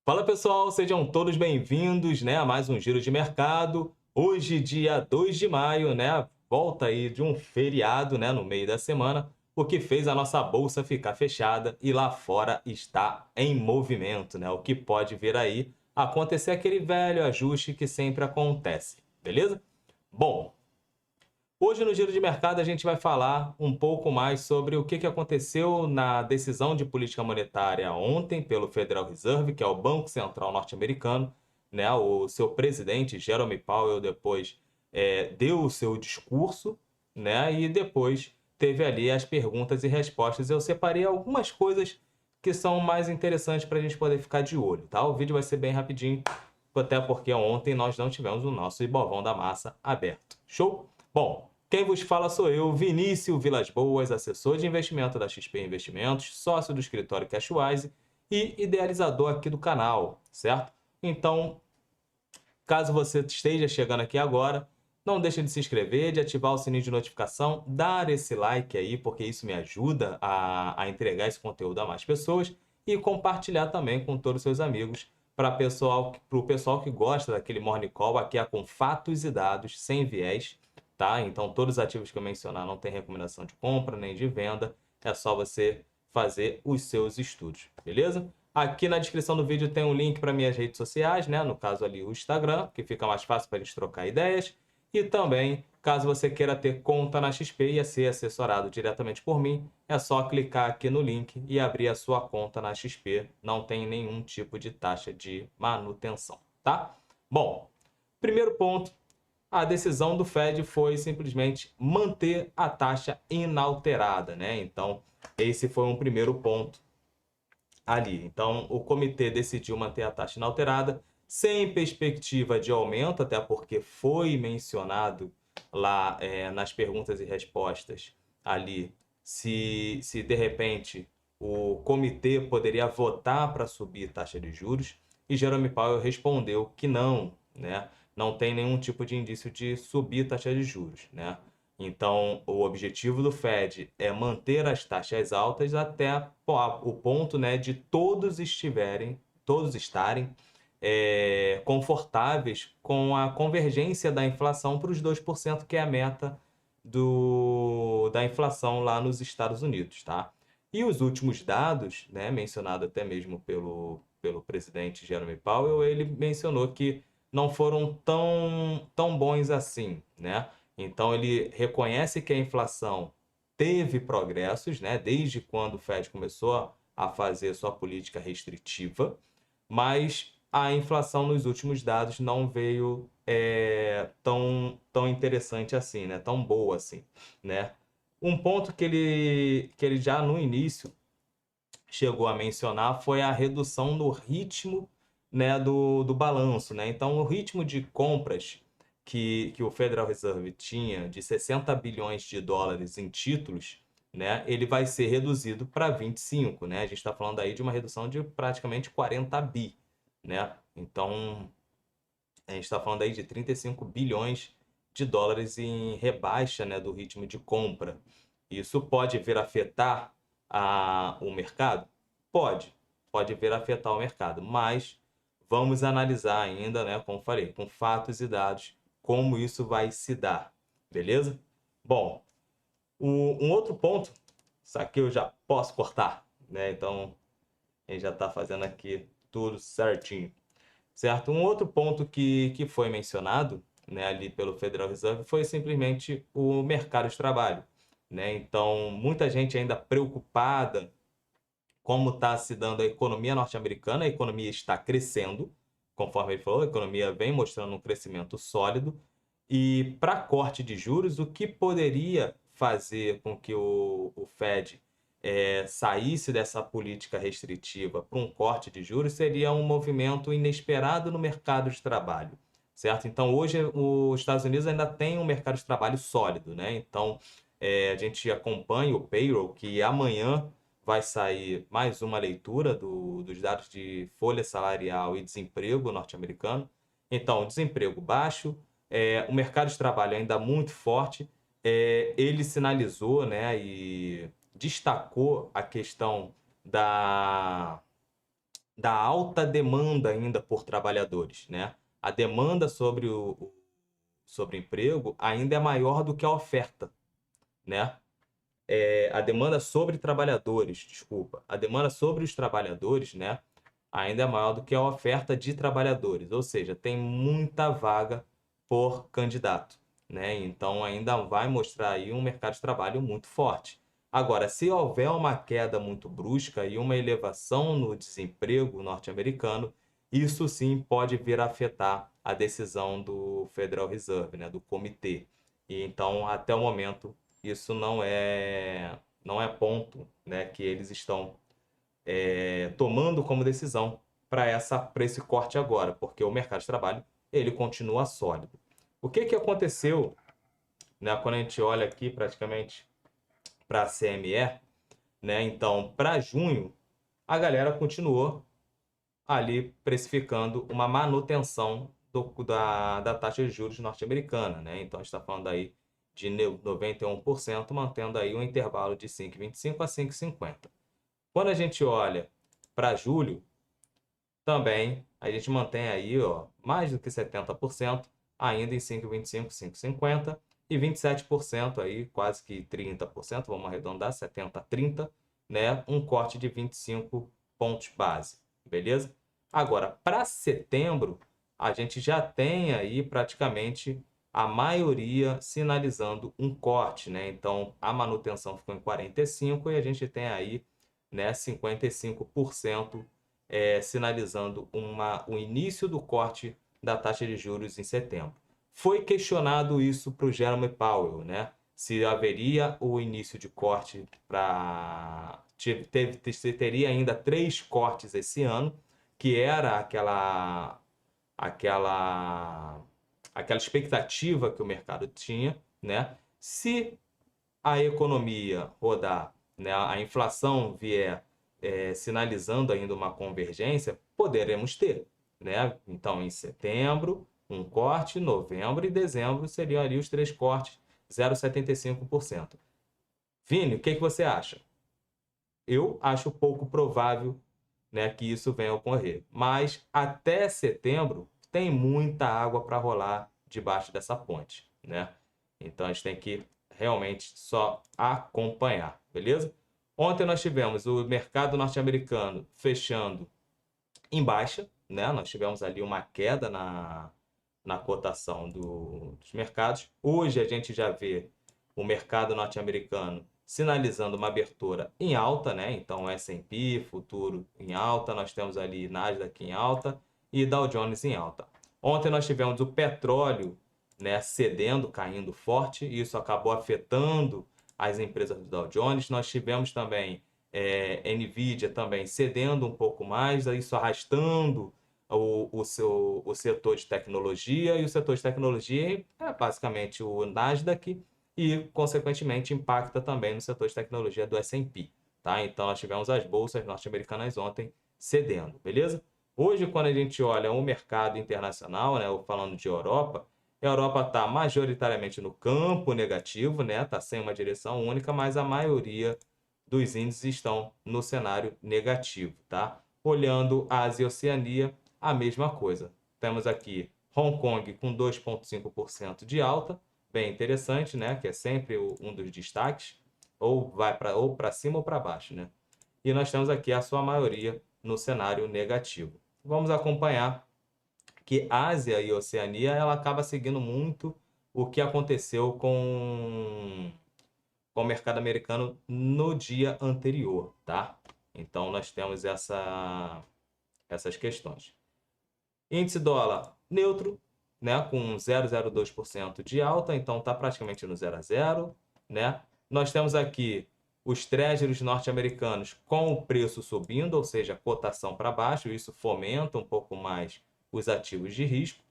Fala pessoal, sejam todos bem-vindos, a mais um Giro de Mercado. Hoje, dia 2 de maio, volta aí de um feriado, no meio da semana, o que fez a nossa bolsa ficar fechada e lá fora está em movimento, O que pode vir aí acontecer aquele velho ajuste que sempre acontece, beleza? Bom, hoje no Giro de Mercado a gente vai falar um pouco mais sobre o que aconteceu na decisão de política monetária ontem pelo Federal Reserve, que é o Banco Central norte-americano, O seu presidente, Jerome Powell, depois deu o seu discurso, E depois teve ali as perguntas e respostas. Eu separei algumas coisas que são mais interessantes para a gente poder ficar de olho, tá? O vídeo vai ser bem rapidinho, até porque ontem nós não tivemos o nosso Ibovão da Massa aberto. Show? Bom, quem vos fala sou eu, Vinícius Vilas Boas, assessor de investimento da XP Investimentos, sócio do escritório Cashwise e idealizador aqui do canal, certo? Então, caso você esteja chegando aqui agora, não deixe de se inscrever, de ativar o sininho de notificação, dar esse like aí, porque isso me ajuda a entregar esse conteúdo a mais pessoas e compartilhar também com todos os seus amigos para o pessoal que gosta daquele Morning Call. Aqui é com fatos e dados, sem viés, tá? Então, todos os ativos que eu mencionar não tem recomendação de compra nem de venda, é só você fazer os seus estudos, beleza? Aqui na descrição do vídeo tem um link para minhas redes sociais, No caso ali o Instagram, que fica mais fácil para a gente trocar ideias. E também, caso você queira ter conta na XP e ser assessorado diretamente por mim, é só clicar aqui no link e abrir a sua conta na XP. Não tem nenhum tipo de taxa de manutenção, tá? Bom, primeiro ponto, a decisão do Fed foi simplesmente manter a taxa inalterada, Então, esse foi um primeiro ponto ali. Então, o comitê decidiu manter a taxa inalterada, sem perspectiva de aumento, até porque foi mencionado lá nas perguntas e respostas ali se de repente o comitê poderia votar para subir taxa de juros, e Jerome Powell respondeu que não, Não tem nenhum tipo de indício de subir taxa de juros, Então, o objetivo do Fed é manter as taxas altas até o ponto, de todos estarem confortáveis com a convergência da inflação para os 2%, que é a meta da inflação lá nos Estados Unidos, tá? E os últimos dados, mencionado até mesmo pelo presidente Jerome Powell, ele mencionou que não foram tão bons assim, Então, ele reconhece que a inflação teve progressos, desde quando o Fed começou a fazer sua política restritiva, mas a inflação nos últimos dados não veio tão interessante assim, tão boa assim, Um ponto que ele já no início chegou a mencionar foi a redução no ritmo, do balanço, Então, o ritmo de compras que o Federal Reserve tinha de 60 bilhões de dólares em títulos, ele vai ser reduzido para 25, A gente está falando aí de uma redução de praticamente 40 bi, Então, a gente está falando aí de 35 bilhões de dólares em rebaixa, do ritmo de compra. Isso pode vir a afetar o mercado? Pode vir a afetar o mercado, mas vamos analisar ainda, como falei, com fatos e dados, como isso vai se dar, beleza? Bom, um outro ponto, isso aqui eu já posso cortar, Então, a gente já está fazendo aqui tudo certinho, certo? Um outro ponto que foi mencionado, ali pelo Federal Reserve foi simplesmente o mercado de trabalho, Então, muita gente ainda preocupada como está se dando a economia norte-americana. A economia está crescendo, conforme ele falou, a economia vem mostrando um crescimento sólido. E para corte de juros, o que poderia fazer com que o Fed saísse dessa política restritiva para um corte de juros seria um movimento inesperado no mercado de trabalho, certo? Então, hoje, os Estados Unidos ainda tem um mercado de trabalho sólido, Então, a gente acompanha o payroll, que amanhã vai sair mais uma leitura dos dados de folha salarial e desemprego norte-americano. Então, desemprego baixo, o mercado de trabalho ainda muito forte. Ele sinalizou, e destacou a questão da alta demanda ainda por trabalhadores, né? A demanda sobre o emprego ainda é maior do que a oferta, né? A demanda sobre trabalhadores, desculpa, a demanda sobre os trabalhadores, né, ainda é maior do que a oferta de trabalhadores, ou seja, tem muita vaga por candidato, né? Então ainda vai mostrar aí um mercado de trabalho muito forte. Agora, se houver uma queda muito brusca e uma elevação no desemprego norte-americano, isso sim pode vir a afetar a decisão do Federal Reserve, né, do comitê. E então, até o momento, isso não é ponto, né, que eles estão tomando como decisão para esse corte agora, porque o mercado de trabalho ele continua sólido. O que que aconteceu, né, quando a gente olha aqui praticamente para a CME, né? Então, para junho, a galera continuou ali precificando uma manutenção da taxa de juros norte-americana, né? Então, a gente está falando aí de 91%, mantendo aí um intervalo de 5,25 a 5,50. Quando a gente olha para julho, também a gente mantém aí, ó, mais do que 70%, ainda em 5,25, 5,50 e 27% aí, quase que 30%, vamos arredondar, 70 a 30, né? Um corte de 25 pontos base, beleza? Agora, para setembro, a gente já tem aí praticamente a maioria sinalizando um corte, né? Então, a manutenção ficou em 45 e a gente tem aí, né, 55% sinalizando o início do corte da taxa de juros em setembro. Foi questionado isso para o Jerome Powell, né? Se haveria o início de corte para. Teria ainda 3 cortes esse ano, que era aquela, aquela expectativa que o mercado tinha, né? Se a economia rodar, né, a inflação vier sinalizando ainda uma convergência, poderemos ter, né? Então, em setembro, um corte, novembro e dezembro seriam ali os 3 cortes, 0,75%. Vini, o que que você acha? Eu acho pouco provável, né, que isso venha a ocorrer, mas até setembro tem muita água para rolar debaixo dessa ponte, né? Então a gente tem que realmente só acompanhar, beleza? Ontem nós tivemos o mercado norte-americano fechando em baixa, né? Nós tivemos ali uma queda na cotação dos mercados. Hoje a gente já vê o mercado norte-americano sinalizando uma abertura em alta, né? Então S&P futuro em alta, nós temos ali Nasdaq em alta e Dow Jones em alta. Ontem nós tivemos o petróleo, né, cedendo, caindo forte, e isso acabou afetando as empresas do Dow Jones. Nós tivemos também Nvidia também cedendo um pouco mais, isso arrastando o setor de tecnologia, e o setor de tecnologia é basicamente o Nasdaq e, consequentemente, impacta também no setor de tecnologia do S&P. Tá? Então, nós tivemos as bolsas norte-americanas ontem cedendo, beleza? Hoje, quando a gente olha o mercado internacional, né, falando de Europa, a Europa está majoritariamente no campo negativo, né? Está sem uma direção única, mas a maioria dos índices estão no cenário negativo, tá? Olhando Ásia e Oceania, a mesma coisa. Temos aqui Hong Kong com 2,5% de alta, bem interessante, né? Que é sempre um dos destaques, ou vai para cima ou para baixo, né? E nós temos aqui a sua maioria no cenário negativo. Vamos acompanhar que Ásia e Oceania ela acaba seguindo muito o que aconteceu com o mercado americano no dia anterior, tá? Então nós temos essas questões. Índice dólar neutro, né, com 0,02% de alta, então está praticamente no 0 a 0, né? Nós temos aqui os treasuries norte-americanos com o preço subindo, ou seja, cotação para baixo, isso fomenta um pouco mais os ativos de risco,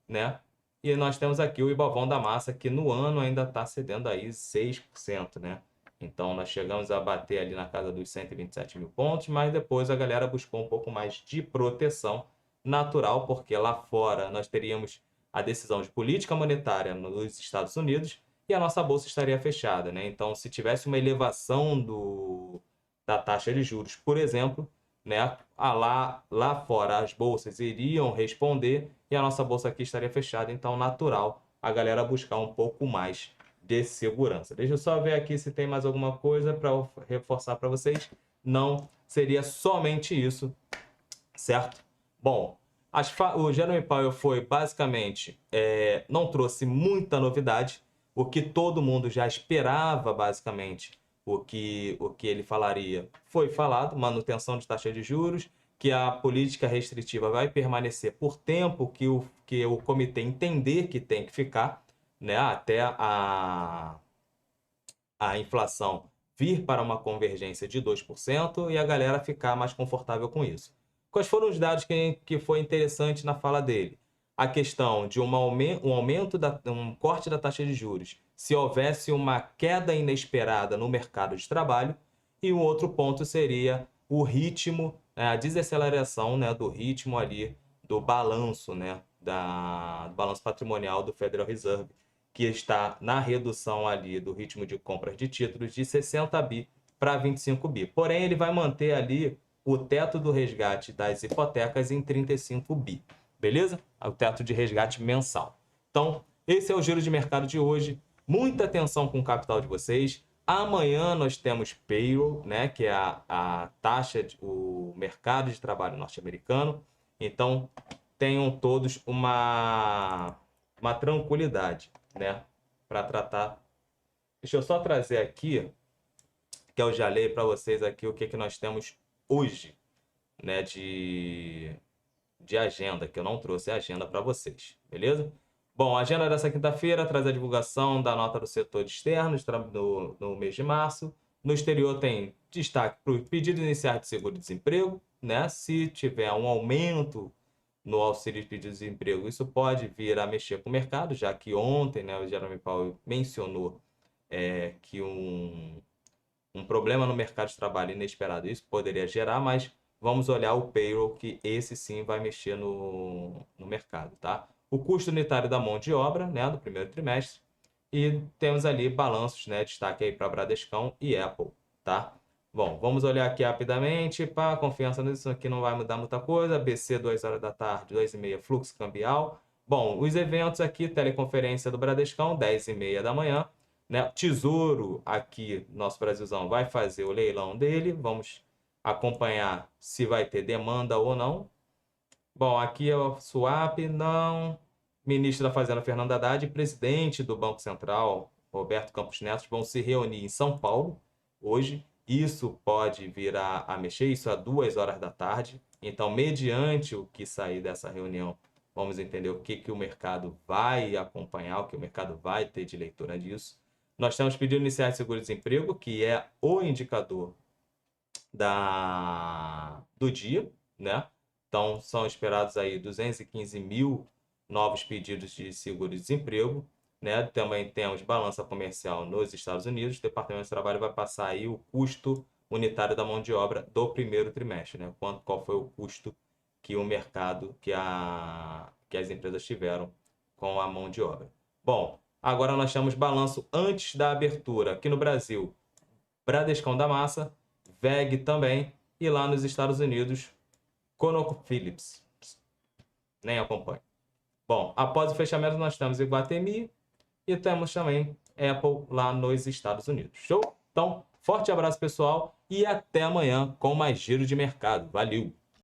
né? E nós temos aqui o Ibovão da Massa, que no ano ainda está cedendo aí 6%, né? Então, nós chegamos a bater ali na casa dos 127 mil pontos, mas depois a galera buscou um pouco mais de proteção natural, porque lá fora nós teríamos a decisão de política monetária nos Estados Unidos e a nossa bolsa estaria fechada, né? Então, se tivesse uma elevação da taxa de juros, por exemplo, né? Lá fora as bolsas iriam responder e a nossa bolsa aqui estaria fechada, então natural a galera buscar um pouco mais de segurança. Deixa eu só ver aqui se tem mais alguma coisa para reforçar para vocês. Não, seria somente isso, certo? Bom, o Jeremy Powell foi basicamente, não trouxe muita novidade, o que todo mundo já esperava basicamente, o que ele falaria foi falado, manutenção de taxa de juros, que a política restritiva vai permanecer por tempo que o comitê entender que tem que ficar, né, até a inflação vir para uma convergência de 2% e a galera ficar mais confortável com isso. Quais foram os dados que foi interessante na fala dele? A questão de um aumento, um corte da taxa de juros, se houvesse uma queda inesperada no mercado de trabalho, e o outro ponto seria o ritmo, a desaceleração, né, do ritmo ali do balanço, né, do balanço patrimonial do Federal Reserve, que está na redução ali do ritmo de compras de títulos de 60 bi para 25 bi. Porém, ele vai manter ali o teto do resgate das hipotecas em 35 bi, beleza? O teto de resgate mensal. Então, esse é o giro de mercado de hoje. Muita atenção com o capital de vocês. Amanhã nós temos payroll, né, que é a taxa, o mercado de trabalho norte-americano. Então, tenham todos uma tranquilidade, né, para tratar. Deixa eu só trazer aqui, que eu já leio para vocês aqui o que nós temos hoje, né, de agenda, que eu não trouxe a agenda para vocês, beleza? Bom, a agenda dessa quinta-feira traz a divulgação da nota do setor externo no mês de março. No exterior tem destaque para o pedido inicial de seguro-desemprego, né? Se tiver um aumento no auxílio de pedido-desemprego, isso pode vir a mexer com o mercado, já que ontem, né, o Jerome Powell mencionou que um problema no mercado de trabalho inesperado isso poderia gerar, mas vamos olhar o payroll, que esse sim vai mexer no mercado, tá? O custo unitário da mão de obra, né, do primeiro trimestre, e temos ali balanços, né, destaque aí para Bradescão e Apple, tá? Bom, vamos olhar aqui rapidamente, pá, confiança nisso aqui não vai mudar muita coisa, BC 2 horas da tarde, 2h30, fluxo cambial. Bom, os eventos aqui, teleconferência do Bradescão, 10h30 da manhã, né? Tesouro aqui, nosso Brasilzão, vai fazer o leilão dele, vamos acompanhar se vai ter demanda ou não. Bom, aqui é o swap, não. Ministro da Fazenda, Fernando Haddad, e presidente do Banco Central, Roberto Campos Neto, vão se reunir em São Paulo hoje. Isso pode vir a mexer, isso às 2 horas da tarde. Então, mediante o que sair dessa reunião, vamos entender o que o mercado vai acompanhar, o que o mercado vai ter de leitura disso. Nós temos pedido inicial de seguro-desemprego, que é o indicador do dia, né? Então, são esperados aí 215 mil novos pedidos de seguro-desemprego, né? Também temos balança comercial nos Estados Unidos. O Departamento de Trabalho vai passar aí o custo unitário da mão de obra do primeiro trimestre, né? Qual foi o custo que o mercado, que as empresas tiveram com a mão de obra. Bom, agora nós temos balanço antes da abertura. Aqui no Brasil, Bradescão da Massa, VEG também, e lá nos Estados Unidos, ConocoPhillips. Nem acompanho. Bom, após o fechamento nós temos Iguatemi e temos também Apple lá nos Estados Unidos. Show? Então, forte abraço pessoal e até amanhã com mais giro de mercado. Valeu!